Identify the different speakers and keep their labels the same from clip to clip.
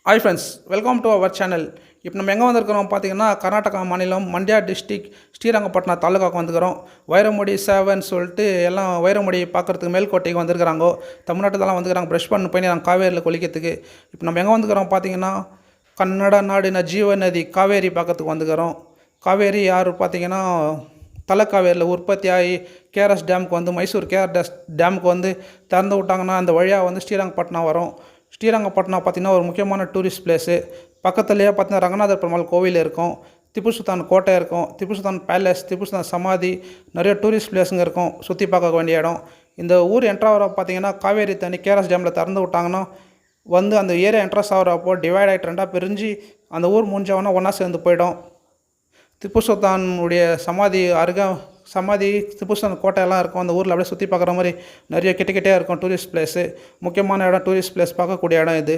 Speaker 1: Hi friends, welcome to our channel. இப்போ நம்ம எங்கே வந்திருக்கிறோம் பார்த்தீங்கன்னா, கர்நாடகா மாநிலம் மண்டியா டிஸ்ட்ரிக் ஸ்ரீரங்கப்பட்டினம் தாலுகாவுக்கு வந்துக்கிறோம். வைரமுடி சேவைன்னு சொல்லிட்டு எல்லாம் வைரமுடி பார்க்குறதுக்கு மேல்கோட்டைக்கு வந்திருக்கிறாங்க. தமிழ்நாட்டிலலாம் வந்துக்கிறாங்க ப்ரஷ் பண்ணி போய் நாங்கள் காவேரியில் குளிக்கிறதுக்கு. இப்போ நம்ம எங்கே வந்துக்கிறோம் பார்த்தீங்கன்னா, கன்னட நாடின ஜீவ நதி காவேரி பார்க்கறதுக்கு வந்துக்கிறோம். காவேரி யார் பார்த்தீங்கன்னா, தலைக்காவேரியில் உற்பத்தி ஆகி கேஆர்எஸ் டேமுக்கு வந்து மைசூர் கேஆர்எஸ் டேமுக்கு வந்து திறந்து விட்டாங்கன்னா அந்த வழியாக வந்து ஸ்ரீரங்கப்பட்டினம் வரும். ஸ்ரீரங்கப்பட்டினம் பார்த்திங்கன்னா ஒரு முக்கியமான டூரிஸ்ட் பிளேஸு. பக்கத்துலேயே பார்த்தீங்கன்னா ரங்கநாதர் பெருமாள் கோவில் இருக்கும், திப்பு சுல்தான் கோட்டை இருக்கும், திப்பு சுல்தான் பேலஸ், திப்பு சுல்தான் சமாதி, நிறைய டூரிஸ்ட் பிளேஸுங்க இருக்கும் சுற்றி பார்க்க வேண்டிய இடம். இந்த ஊர் என்ட்ராவர பார்த்தீங்கன்னா காவேரி தண்ணி கேஆர்எஸ் டேமில் திறந்து விட்டாங்கன்னா வந்து அந்த ஏரியா என்ட்ரஸ் ஆகிறப்போ டிவைட் ஆகிட்டு ரெண்டாக பிரிஞ்சு அந்த ஊர் முடிஞ்சவொன்னே ஒன்றா சேர்ந்து போயிடும். திப்பு சுல்தானுடைய சமாதி திப்பு சுல்தான் கோட்டையெல்லாம் இருக்கும். அந்த ஊரில் அப்படியே சுற்றி பார்க்குற மாதிரி நிறைய கிட்டே இருக்கும் டூரிஸ்ட் பிளேஸு. முக்கியமான இடம், டூரிஸ்ட் பிளேஸ் பார்க்கக்கூடிய இடம் இது.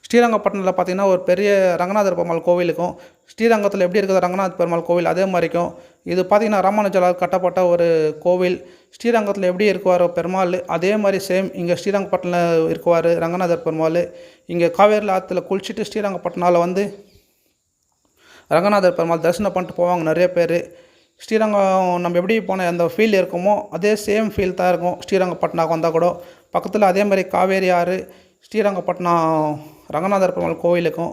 Speaker 1: ஸ்ரீரங்கப்பட்டினத்தில் பார்த்திங்கன்னா ஒரு பெரிய ரங்கநாதர் பெருமாள் கோவில் இருக்கும். ஸ்ரீரங்கத்தில் எப்படி இருக்குது ரங்கநாத பெருமாள் கோவில் அதே மாதிரிக்கும் இது பார்த்திங்கன்னா ராமானுஜலால் கட்டப்பட்ட ஒரு கோவில். ஸ்ரீரங்கத்தில் எப்படி இருக்குவார் பெருமாள் அதே மாதிரி சேம் இங்கே ஸ்ரீரங்கப்பட்டினம் இருக்குவார் ரங்கநாதர் பெருமாள். இங்கே காவேரியில் ஆற்றுல குளிச்சுட்டு ஸ்ரீரங்கப்பட்டினாவில் வந்து ரங்கநாதர் பெருமாள் தரிசனம் பண்ணிட்டு போவாங்க நிறைய பேர். ஸ்ரீரங்கம் நம்ம எப்படி போன அந்த ஃபீல் இருக்குமோ அதே சேம் ஃபீல் தான் இருக்கும் ஸ்ரீரங்கப்பட்டினாவுக்கு வந்தால் கூட. பக்கத்தில் அதே மாதிரி காவேரி ஆறு ஸ்ரீரங்கப்பட்டினம் ரங்கநாதர் பெருமாள் கோவிலுக்கும்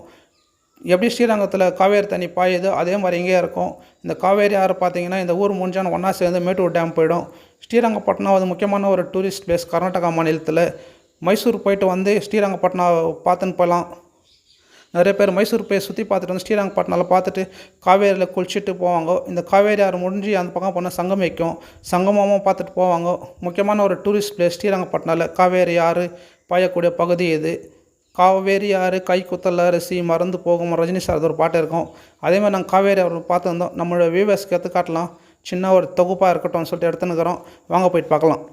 Speaker 1: எப்படி ஸ்ரீரங்கத்தில் காவேரி தண்ணி பாயுதோ அதே மாதிரி இங்கேயே இருக்கும். இந்த காவேரி ஆறு பார்த்திங்கன்னா இந்த ஊர் முடிஞ்சான ஒன்றா சேர்ந்து மேட்டூர் டேம் போயிடும். ஸ்ரீரங்கப்பட்டினம் அது முக்கியமான ஒரு டூரிஸ்ட் பிளேஸ் கர்நாடகா மாநிலத்தில். மைசூர் போயிட்டு வந்து ஸ்ரீரங்கப்பட்டினம் பார்த்துன்னு போகலாம். நிறைய பேர் மைசூர் போய் சுற்றி பார்த்துட்டு வந்து ஸ்ரீரங்கப்பட்டினாவில் பார்த்துட்டு காவேரியில் குளிச்சுட்டு போவாங்க. இந்த காவேரி ஆறு முடிஞ்சு அந்த பக்கம் போனால் சங்கமிக்கும், சங்கமமும் பார்த்துட்டு போவாங்க. முக்கியமான ஒரு டூரிஸ்ட் பிளேஸ் ஸ்ரீரங்கப்பட்டினாவில் காவேரி ஆறு பாயக்கூடிய பகுதி இது. காவேரி ஆறு கை குத்தல் அரிசி மறந்து போகும் ரஜினி சார் அது ஒரு பாட்டு இருக்கும். அதேமாதிரி நாங்கள் காவேரி ஆறு பார்த்துருந்தோம். நம்மளோட வியூவர்ஸ்க்கு எடுத்து காட்டலாம், சின்ன ஒரு தொகுப்பாக இருக்கட்டும்னு சொல்லிட்டு எடுத்துன்னுக்கிறோம். வாங்க போயிட்டு பார்க்கலாம்.